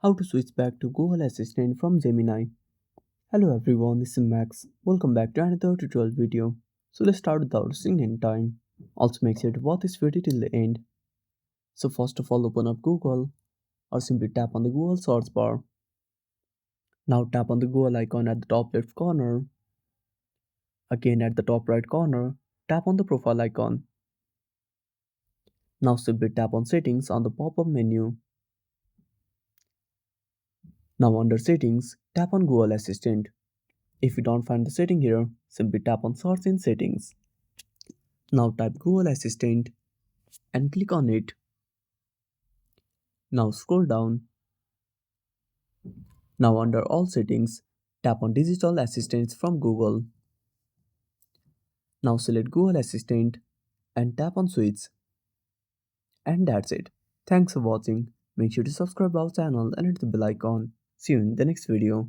How to switch back to Google Assistant from Gemini. Hello everyone, this is Max. Welcome back to another tutorial video. So let's start without wasting any time. Also make sure to watch this video till the end. So first of all open up Google or simply tap on the Google search bar. Now tap on the Google icon at the top left corner. Again at the top right corner, tap on the profile icon. Now simply tap on settings on the pop-up menu. Now under settings, tap on Google Assistant. If you don't find the setting here, simply tap on search in settings. Now type Google Assistant and click on it. Now scroll down. Now under all settings, tap on digital assistants from Google. Now select Google Assistant and tap on switch. And that's it. Thanks for watching. Make sure to subscribe our channel and hit the bell icon. See you in the next video.